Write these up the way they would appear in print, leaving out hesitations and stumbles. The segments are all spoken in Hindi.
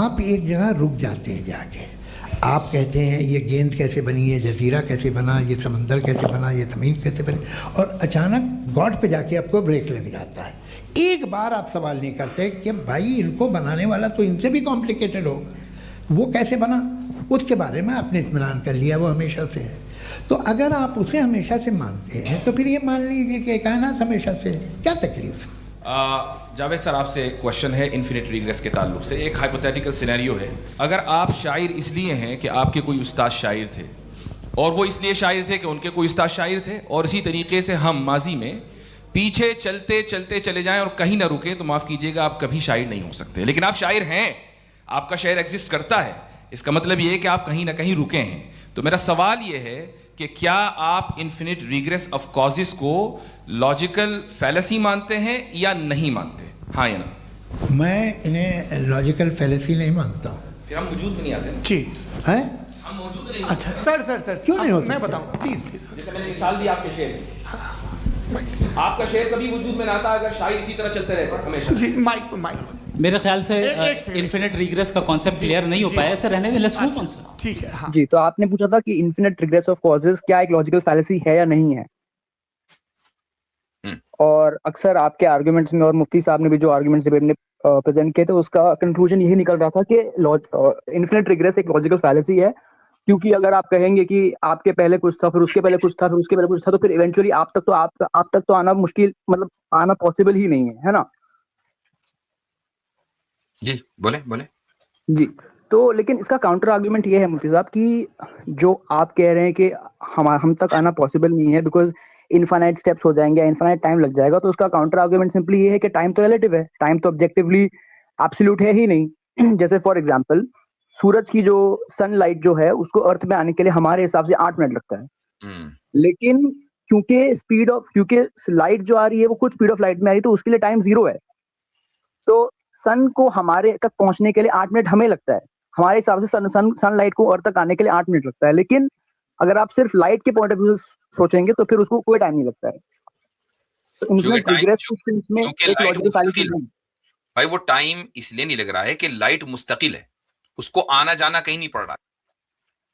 आप एक जगह रुक जाते हैं जाके, आप कहते हैं ये गेंद कैसे बनी, ये जजीरा कैसे बना, ये समंदर कैसे बना, ये ज़मीन कैसे बनी, और अचानक गॉड पे जाके आपको ब्रेक लग जाता है। एक बार आप सवाल नहीं करते कि भाई इनको बनाने वाला तो इनसे भी कॉम्प्लिकेटेड होगा, वो कैसे बना, उसके बारे में आपने इत्मीनान कर लिया, वो हमेशा से है। तो अगर आप उसे हमेशा से मानते हैं तो फिर ये मान लीजिए कि कायनात हमेशा से है, क्या तकलीफ? जावेद सर, आपसे क्वेश्चन है इन्फिनिट रिग्रेस के ताल्लुक से। एक हाइपोथेटिकल सिनेरियो है, अगर आप शायर इसलिए हैं कि आपके कोई उस्ताद शायर थे, और वो इसलिए शायर थे कि उनके कोई उस्ताद शायर थे, और इसी तरीके से हम माजी में पीछे चलते चलते चले जाएं और कहीं ना रुके, तो माफ़ कीजिएगा आप कभी शायर नहीं हो सकते। लेकिन आप शायर हैं, आपका शायर एग्जिस्ट करता है, इसका मतलब ये है कि आप कहीं ना कहीं रुके हैं। तो मेरा सवाल ये है कि क्या आप इन्फिनिट रिग्रेस ऑफ कॉजेस को लॉजिकल फैलेसी मानते हैं या नहीं मानते? हाँ या ना? मैं इन्हें लॉजिकल फैलेसी नहीं मानता हूँ। फिर हम वजूद में नहीं आते ना जी है? हम मौजूद नहीं। अच्छा सर क्यों नहीं होता? मैं बताऊंगा, प्लीज प्लीज। जैसे मैंने मिसाल दी आपके शेर की, आपका शेर कभी वजूद में ना आता अगर शायर इसी तरह चलते रहते हमेशा। जी माइक मेरे ख्याल से एक सेकंड। इन्फिनिट रिग्रेस का कॉन्सेप्ट क्लियर नहीं हो पाया, ऐसे रहने दें, लेट्स मूव ऑन सर। ठीक है। हाँ जी, तो आपने पूछा था कि इन्फिनिट रिग्रेस ऑफ कॉजेस क्या एक लॉजिकल फैलेसी है या नहीं है। और अक्सर आपके आर्गुमेंट्स में और मुफ्ती साहब ने भी जो आर्गुमेंट्स डिबेट में प्रेजेंट किए थे, उसका कंक्लूजन यही निकल रहा था कि इन्फिनिट रिग्रेस एक लॉजिकल फैलेसी है, क्योंकि अगर आप कहेंगे कि आपके पहले कुछ था, फिर उसके पहले कुछ था, फिर उसके पहले कुछ था, तो फिर इवेंचुअली आप तक तो आना मुश्किल, मतलब आना पॉसिबल ही नहीं है ना। जी बोले जी, तो लेकिन इसका काउंटर आर्गुमेंट ये है मुफ्ती साहब कि जो आप कह रहे हैं कि हम तक आना पॉसिबल नहीं है बिकॉज इनफाइनाइट स्टेप्स हो जाएंगे, इनफाइनाइट टाइम लग जाएगा, तो उसका काउंटर आर्गुमेंट सिंपली ये है कि टाइम तो रिलेटिव है, टाइम तो ऑब्जेक्टिवली एब्सोल्यूट है ही नहीं। जैसे फॉर एग्जांपल सूरज की जो सनलाइट जो है उसको अर्थ में आने के लिए हमारे हिसाब से 8 मिनट लगता है, लेकिन क्योंकि लाइट जो आ रही है वो कुछ स्पीड ऑफ लाइट में आ रही है, तो उसके लिए टाइम 0 है। तो सन को हमारे तक पहुंचने के लिए 8 मिनट हमें लगता है, हमारे हिसाब से सनलाइट को अर्थ तक आने के लिए 8 मिनट लगता है, लेकिन अगर आप सिर्फ लाइट के पॉइंट ऑफ व्यू से सोचेंगे तो फिर उसको कोई टाइम नहीं लगता है। तो इन्फिनिट रिग्रेस में एक लॉजिकल फैलेसी नहीं। भाई वो टाइम इसलिए नहीं लग रहा है कि लाइट मुस्तकिल है, उसको आना जाना कहीं नहीं पड़ रहा,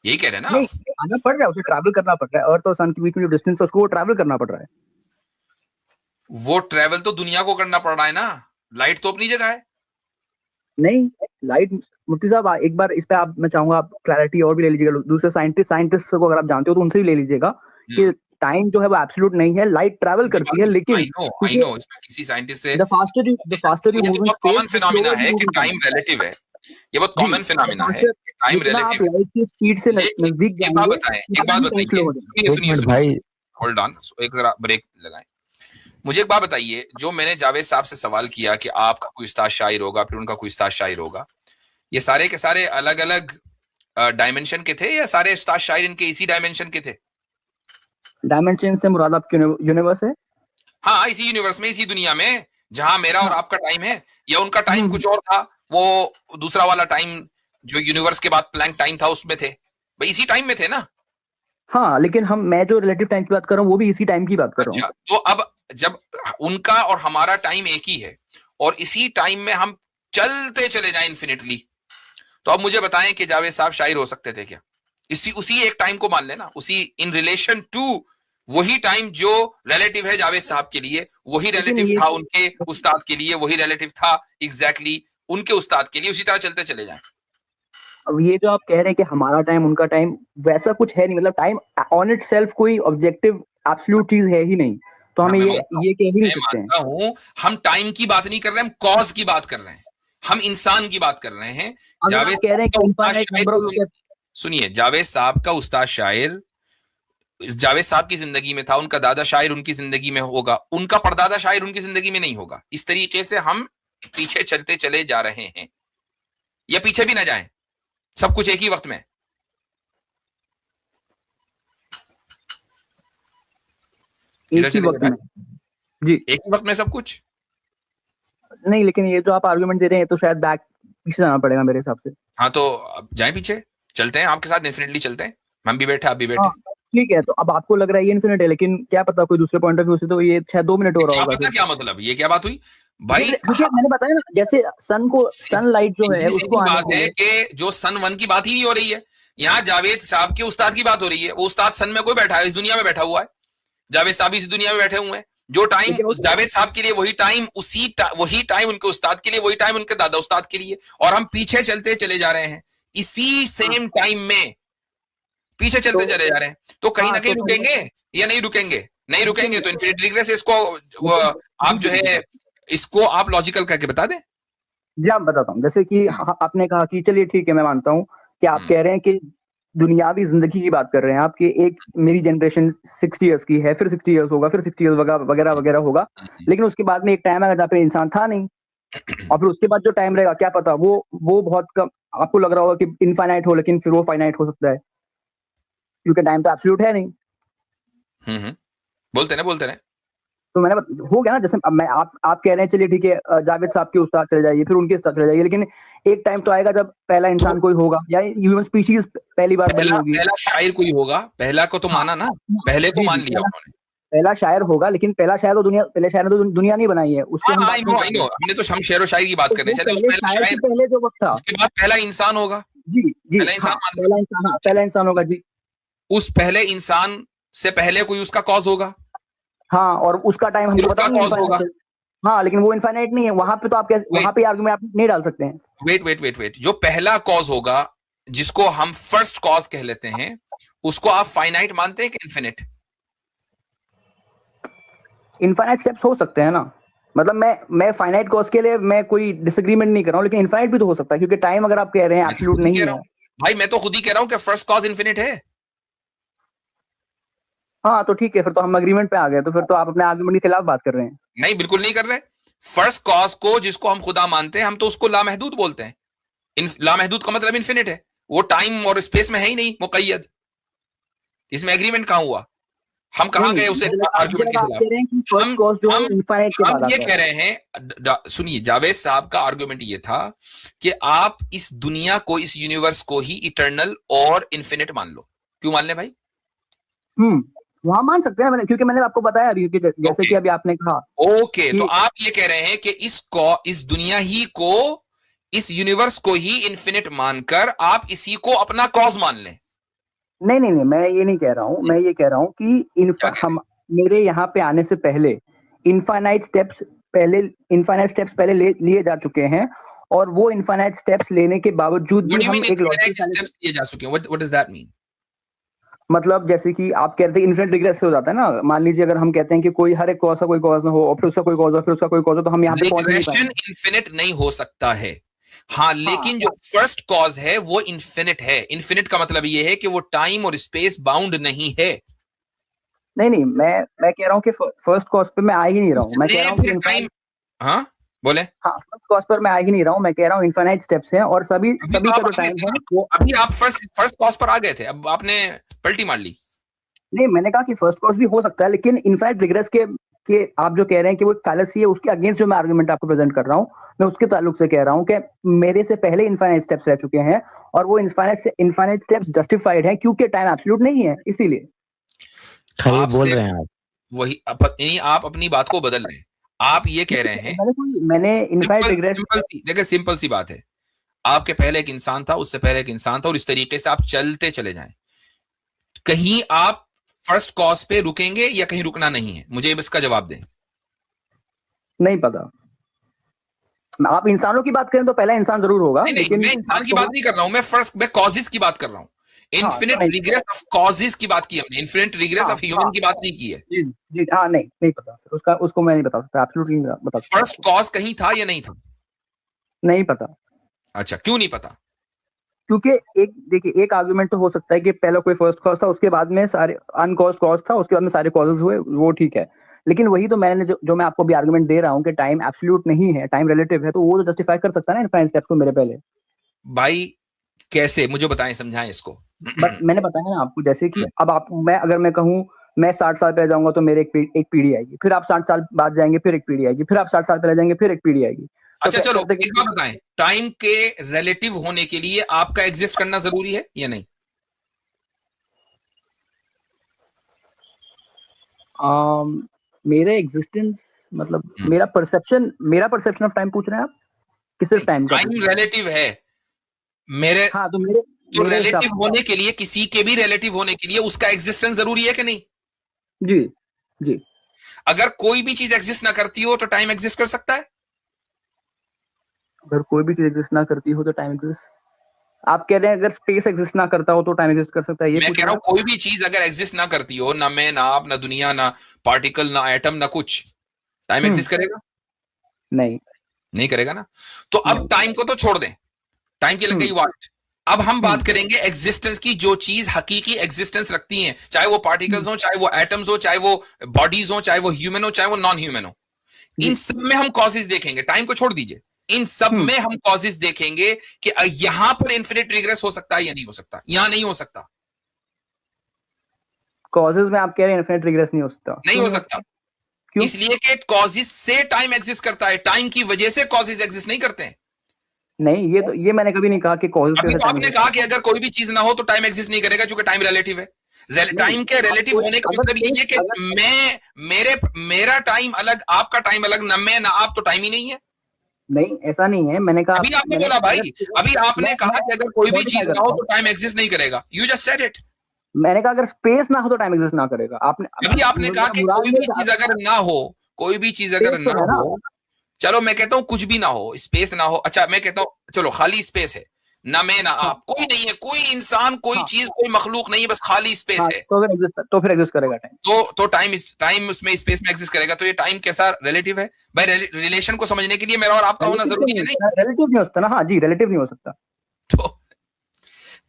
यही कह रहे हैं ना? नहीं, आना पड़ रहा है, उसे ट्रैवल करना पड़ रहा है, अर्थ और सन के बीच में जो डिस्टेंस है उसको ट्रैवल करना पड़ रहा है। वो ट्रैवल तो दुनिया को करना पड़ रहा है ना, लाइट तो अपनी जगह है। नहीं, लाइट मुफ्ती साहब एक बार इस पे आप, मैं चाहूंगा आप क्लैरिटी और भी ले लीजिएगा, दूसरे साइंटिस्ट को अगर आप जानते हो तो उनसे भी ले लीजिएगा कि टाइम जो है वो एब्सोल्यूट नहीं है, लाइट ट्रैवल करती है, लेकिन आई नो इसमें किसी साइंटिस्ट से the faster you move in common phenomena है कि टाइम रिलेटिव है, ये बहुत कॉमन फिनोमेना है, टाइम रिलेटिव है। लाइट की स्पीड से नजदीक एक बात बताइए, सुनिए, होल्ड ऑन, एक जरा ब्रेक लगाएं। मुझे एक बात बताइए, जो मैंने जावेद साहब से सवाल किया कि आपका कोई उस्ताद शायर होगा, फिर उनका कोई उस्ताद शायर होगा, ये सारे के सारे अलग अलग डायमेंशन के थे या सारे उस्ताद शायर इनके इसी डायमेंशन के थे? डायमेंशन से मुराद आपके यूनिवर्स है? हाँ, इसी यूनिवर्स में, इसी दुनिया में जहां मेरा और आपका टाइम है, या उनका टाइम कुछ और था, वो दूसरा वाला टाइम जो यूनिवर्स के बाद प्लैंक टाइम था उसमें थे, भाई इसी टाइम में थे ना? हाँ, लेकिन मैं जो रिलेटिव टाइम की बात कर रहा हूँ वो भी इसी टाइम की बात कर रहा हूँ। तो अब जब उनका और हमारा टाइम एक ही है और इसी टाइम में हम चलते चले जाएं इन्फिनिटली, तो अब मुझे बताएं कि जावेद साहब शायर हो सकते थे क्या? उसी एक टाइम को मान लेना, उसी इन रिलेशन टू वही टाइम जो रिलेटिव है जावेद साहब के लिए, वही रिलेटिव था उनके उस्ताद के लिए, वही रिलेटिव था एग्जैक्टली उनके उस्ताद के लिए, उसी तरह चलते चले जाएं। अब ये जो आप कह रहे हैं कि हमारा टाइम उनका टाइम, वैसा कुछ है नहीं, मतलब टाइम ऑन इट सेल्फ कोई ऑब्जेक्टिव एब्सोल्यूट चीज है ही नहीं, तो हमें ये कह ही नहीं सकते हैं। हूं, हम टाइम की बात नहीं कर रहे हैं, हम कॉज की बात कर रहे हैं, हम इंसान की बात कर रहे हैं। जावेद कह रहे हैं, सुनिए, जावेद साहब का उस्ताद शायर जावेद साहब की जिंदगी में था, उनका दादा शायर उनकी जिंदगी में होगा, उनका परदादा शायर उनकी जिंदगी में नहीं होगा। इस तरीके से हम पीछे चलते चले जा रहे हैं, या पीछे भी ना जाएं, सब कुछ एक ही वक्त में। एक ही वक्त में जी, एक ही वक्त में सब कुछ नहीं, लेकिन ये जो आप आर्गुमेंट दे रहे हैं तो शायद बैक पीछे जाना पड़ेगा मेरे हिसाब से। हाँ, तो अब जाएं पीछे, चलते हैं आपके साथ, डेफिनेटली चलते हैं, हम भी बैठे आप भी बैठे। ठीक है, तो अब आपको लग रहा है ये इन्फिनिट है, लेकिन क्या पता कोई दूसरे पॉइंट ऑफ व्यू से तो ये शायद 2 मिनट हो रहा होगा। क्या मतलब, ये क्या बात हुई? भाई क्योंकि मैंने बताया ना, जैसे सनलाइट जो है सीधी उसको सी आने बात के है लिए, कि जो सन 1 की बात ही नहीं हो रही है, यहाँ जावेद साहब के उस्ताद की बात हो रही है। वो उस्ताद सन में कोई बैठा है, इस दुनिया में बैठा हुआ है। जावेद साहब इस दुनिया में बैठे हुए हैं। जो टाइम लेकिन उस जावेद साहब के लिए वही टाइम, वही टाइम उनके उस्ताद के लिए, वही टाइम उनके दादा उस्ताद के लिए, और हम पीछे चलते चले जा रहे हैं इसी सेम टाइम में, पीछे चलते चले जा रहे हैं। तो कहीं ना कहीं रुकेंगे या नहीं रुकेंगे? नहीं रुकेंगे तो इन्फिनिट रिग्रेस इसको आप जो है इसको आप लॉजिकल करके बता दें। जी आप बताता हूँ। जैसे कि आपने कहा कि चलिए ठीक है, मैं मानता हूँ कि आप कह रहे हैं कि दुनियावी जिंदगी की बात कर रहे हैं आप, कि एक मेरी जनरेशन 60 इयर्स की है, फिर 60 इयर्स होगा, फिर 60 इयर्स वगैरह वगैरह होगा, लेकिन उसके बाद में एक टाइम आएगा जहाँ पे इंसान था नहीं, और फिर उसके बाद जो टाइम रहेगा क्या पता वो बहुत कम, आपको लग रहा होगा कि इनफाइनाइट हो, लेकिन फिर वो फाइनाइट हो सकता है, क्योंकि टाइम तो एब्सोल्यूट है नहीं। बोलते रहे। तो हो गया ना। जैसे अब मैं आप कह रहे हैं चलिए ठीक है, जावेद साहब के उस्ताद चले जाइए, फिर उनके उस्ताद चले जाइए, लेकिन एक टाइम तो आएगा जब पहला इंसान कोई होगा, या ह्यूमन स्पीशीज पहली बार बनी होगी। पहला शायर कोई होगा, पहला को तो माना ना, पहले को मान लिया उन्होंने। पहला शायर होगा, लेकिन पहला शायर तो दुनिया नहीं बनाई है, उससे हम हमने तो हम शेर व शायरी की बात कर रहे हैं। चलिए पहले जो वक्त था, उसके बाद पहला इंसान होगा। जी पहला इंसान होगा जी। उस पहले इंसान से पहले कोई उसका कॉज होगा। हाँ, और उसका टाइम हमको पता नहीं। हाँ, लेकिन वो इनफाइनाइट नहीं है। वहां पे तो आप कैसे, वहां पे आर्गुमेंट आप नहीं डाल सकते हैं। वेट, जो पहला कॉज होगा, जिसको हम फर्स्ट कॉज कह लेते हैं, उसको आप फाइनाइट मानते हैं कि इन्फिनिट? इनफाइनाइट स्टेप्स हो सकते हैं ना, मतलब मैं फाइनाइट कॉज के लिए मैं कोई डिसएग्रीमेंट नहीं कर रहा हूँ, लेकिन इनफाइनाइट भी तो हो सकता है, क्योंकि टाइम अगर आप कह रहे हैं एब्सोल्यूट नहीं है। भाई मैं तो खुद ही कह रहा हूँ कि फर्स्ट कॉज इन्फिनिट है। हाँ तो ठीक है, फिर तो हम एग्रीमेंट पे आ गए, तो फिर तो आप अपने आर्गुमेंट के खिलाफ बात कर रहे हैं। नहीं, बिल्कुल नहीं कर रहे। फर्स्ट कॉज को, जिसको हम खुदा मानते हैं, हम तो उसको लामहदूद बोलते हैं। लामहदूद का मतलब इन्फिनिट है, वो टाइम और स्पेस में है ही नहीं, मुक़य्यद। इसमें एग्रीमेंट कहां हुआ? हम कहां गए उसे आर्गुमेंट के खिलाफ? हम ये कह रहे हैं, सुनिए, जावेद साहब का आर्गुमेंट ये था कि आप इस दुनिया को, इस यूनिवर्स को ही इटर्नल और इन्फिनिट मान लो। क्यों मान ले भाई? वहां मान सकते हैं, क्योंकि मैंने आपको बताया अभी, जैसे कि अभी आपने कहा। ओके, तो आप ये कह रहे हैं कि इस दुनिया ही को, इस यूनिवर्स को ही इन्फिनिट मानकर आप इसी को अपना कॉज मान लें। नहीं, मैं ये नहीं कह रहा हूं। मैं ये कह रहा हूं कि मेरे यहाँ पे आने से पहले इनफाइनाइट स्टेप्स पहले लिए जा चुके हैं, और वो इनफाइनाइट स्टेप्स लेने के बावजूद भी हम एक लॉजिकल लिए जा चुके हैं। What does that mean? मतलब जैसे कि आप कहते हैं इन्फिनिट रिग्रेस से हो जाता है ना। मान लीजिए अगर हम कहते हैं कि कोई हर एक कॉज का कोई कॉज ना हो, और फिर उसका कोई कॉज हो, फिर उसका कोई कॉज हो, तो हम यहाँ पे पहुंच नहीं पाएंगे। इन्फिनिट नहीं हो सकता है। हाँ, लेकिन जो फर्स्ट कॉज है वो इन्फिनिट है। इन्फिनिट का मतलब ये है कि वो टाइम और स्पेस बाउंड नहीं है। नहीं, मैं कह रहा हूँ कि फर्स्ट कॉज पे मैं आ ही नहीं रहा हूँ। मैं कह रहा हूँ कि हाँ बोले। हाँ, फर्स्ट कॉज पर मैं आ ही नहीं रहा हूँ। मैं कह रहा हूँ इनफाइनाइट स्टेप्स हैं, और सभी का जो टाइम है वो। अभी आप फर्स्ट कॉज पर आ गए थे, अब आपने पलटी मार ली। नहीं, मैंने कहा कि फर्स्ट कॉज भी हो सकता है, लेकिन इनफाइनाइट रिग्रेस के आप जो कह रहे हैं कि वो एक फैलेसी है, उसके अगेंस्ट जो मैं आर्गुमेंट आपको प्रेजेंट कर रहा हूँ, मैं उसके ताल्लुक से कह रहा हूँ कि मेरे से पहले इनफाइनाइट स्टेप्स रह चुके हैं, और वो इनफाइनाइट स्टेप्स जस्टिफाइड हैं, क्योंकि टाइम एब्सोल्यूट नहीं है, इसीलिए। खरीद बोल रहे हैं आप। वही आप अपनी बात को बदल रहे हैं। आप ये कह रहे हैं, मैंने इनफाइनाइट रिग्रेस, देखिए सिंपल सी बात है, आपके पहले एक इंसान था, उससे पहले एक इंसान था, और इस तरीके से आप चलते चले जाएं। कहीं आप फर्स्ट कॉज पे रुकेंगे या कहीं रुकना नहीं है? मुझे इसका जवाब दें। नहीं पता। आप इंसानों की बात करें तो पहला इंसान जरूर होगा। लेकिन मैं इंसान की बात नहीं कर रहा हूं, मैं कॉजेस की बात कर रहा हूं। इन्फिनिट रिग्रेस ऑफ कॉजेस की बात की हमने, इन्फिनिट रिग्रेस ऑफ ह्यूमन की बात नहीं की है। जी हाँ, नहीं पता उसको मैं नहीं बता सकता, एब्सोल्युटली नहीं बता सकता। फर्स्ट कॉज कहीं था या नहीं था? नहीं पता। अच्छा, क्यों नहीं पता? क्योंकि देखिए, एक आर्गुमेंट तो हो सकता है कि पहला कोई फर्स्ट कॉज था, उसके बाद में सारे अनकॉज कॉज था, उसके बाद में सारे कॉजेस हुए, वो ठीक है। लेकिन वही तो मैंने जो मैं आपको भी आर्गुमेंट दे रहा हूँ कि टाइम एब्सोल्यूट नहीं है, टाइम रिलेटिव है, तो वो तो जस्टिफाई कर सकता है ना इनफाइनाइट स्टेप्स को मेरे पहले। भाई कैसे, मुझे बताएं, समझाएं इसको। बट मैंने बताया ना आपको, जैसे कि अब अगर मैं कहूँ मैं 60 साल पहले जाऊंगा तो मेरे एक पीढ़ी आएगी, फिर आप 60 साल बाद जाएंगे, फिर एक पीढ़ी आएगी, फिर आप 60 साल पहले जाएंगे, फिर एक पीढ़ी आएगी। अच्छा चलो, एक बात बताएं, टाइम के रिलेटिव होने के लिए आपका एग्जिस्ट करना जरूरी है या नहीं? मेरा एग्जिस्टेंस मतलब मेरा परसेप्शन ऑफ टाइम पूछ रहे हैं आप कि सिर्फ टाइम का? टाइम रिलेटिव है मेरे, हाँ तो मेरे तो मेरे हिसाब रिलेटिव होने के लिए, किसी के भी रिलेटिव होने के लिए उसका एग्जिस्टेंस जरूरी है कि नहीं? जी जी। अगर कोई भी चीज एग्जिस्ट ना करती हो तो टाइम एग्जिस्ट कर सकता है? अगर कोई भी चीज एग्जिस्ट ना करती हो तो टाइम एग्जिस्ट, आप कह रहे हैं अगर स्पेस एग्जिस्ट ना करता हो तो टाइम एग्जिस्ट कर सकता है, ये मैं पूछ कह रहे रहा हैं हूं कोई भी चीज अगर एग्जिस्ट ना करती हो, ना मैं, ना आप, ना दुनिया, ना पार्टिकल, ना एटम, ना कुछ, टाइम एग्जिस्ट करेगा? आप? नहीं नहीं करेगा ना। तो अब टाइम को तो छोड़ दें, टाइम की लग गई वाट। अब हम बात करेंगे एग्जिस्टेंस की, जो चीज हकीकी एग्जिस्टेंस रखती हैं, चाहे वो पार्टिकल्स हो, चाहे वो एटम्स हो, चाहे वो बॉडीज हो, चाहे वो ह्यूमन हो, चाहे वो नॉन ह्यूमन हो। इन सब में हम कॉजेज देखेंगे, टाइम को छोड़ दीजिए, इन सब में हम कॉजेज देखेंगे कि यहां पर इन्फिनिट रिग्रेस हो सकता है या नहीं हो सकता, यहां नहीं हो सकता। कॉजेज में आप कह रहे हैं इन्फिनिट रिग्रेस नहीं हो सकता? नहीं हो सकता, क्यों? इसलिए कि कॉजेज से टाइम एग्जिस्ट करता है, टाइम की वजह से कॉजेज एग्जिस्ट नहीं करते हैं। नहीं, ये मैंने कभी नहीं कहा कि कॉजेज अभी तो आपने कहा कि अगर कोई भी चीज ना हो तो टाइम एग्जिस्ट नहीं करेगा, क्योंकि टाइम रिलेटिव है। टाइम के रिलेटिव होने का मतलब यही है कि मेरा टाइम अलग, आपका टाइम अलग, ना मैं ना आप, तो टाइम ही नहीं है। नहीं, ऐसा नहीं है, मैंने कहा, अभी आपने बोला भाई, अभी आपने कहा कि अगर कोई भी चीज ना हो तो टाइम एग्जिस्ट नहीं करेगा, यू जस्ट सेड इट। मैंने कहा अगर स्पेस ना हो तो टाइम एग्जिस्ट ना करेगा। अभी आपने कहा कि कोई भी चीज अगर ना हो, कोई भी चीज अगर ना हो, चलो मैं कहता हूं कुछ भी ना हो, स्पेस ना हो, अच्छा मैं कहता हूं चलो खाली स्पेस है, ना मैं ना आप, कोई नहीं है, कोई इंसान, कोई चीज, कोई मखलूक नहीं है, बस खाली स्पेस है, तो फिर एग्जिस्ट करेगा टाइम। तो टाइम उसमें स्पेस में एग्जिस्ट करेगा। तो ये टाइम कैसा रिलेटिव है भाई? रिलेशन को समझने के लिए मेरा और आपका होना जरूरी है नहीं? रिलेटिव नहीं हो सकता ना। हाँ जी, रिलेटिव नहीं हो सकता।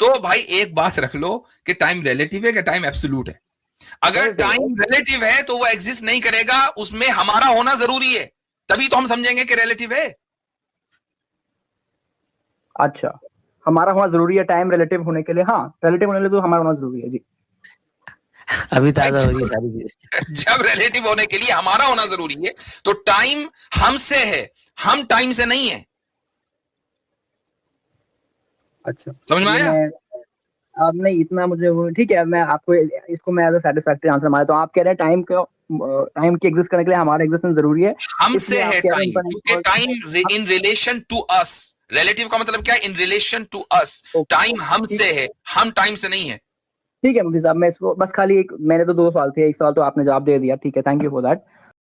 तो भाई एक बात रख लो कि टाइम रिलेटिव है कि टाइम एब्सोल्यूट है। अगर टाइम रिलेटिव है तो वो एग्जिस्ट नहीं करेगा, उसमें हमारा होना जरूरी है, तभी तो हम समझेंगे कि रिलेटिव है। अच्छा, हमारा होना जरूरी है टाइम रिलेटिव होने के लिए? हाँ, रिलेटिव होने के लिए तो हमारा होना जरूरी है जी। अभी ताजा हो रही सारी चीजें। जब रिलेटिव होने के लिए हमारा होना जरूरी है तो टाइम हमसे है, हम टाइम से नहीं है। अच्छा, समझ में आया? अब नहीं इतना मुझे वो, ठीक है, मैं आपको इसको मैं एज अ सैटिस्फैक्टरी आंसर मानता हूं। आप कह रहे हैं टाइम की एग्जिस्ट करने के लिए हमारा एग्जिस्टेंस जरूरी है, हमसे है टाइम, क्योंकि time in relation to us, relative का मतलब क्या है? In relation to us, time हमसे है, हम टाइम से नहीं है। ठीक है मुफ्ती साहब, मैं इसको बस खाली एक, मैंने तो 2 सवाल थे, एक सवाल तो आपने जवाब दे दिया, ठीक है, थैंक यू फॉर दैट।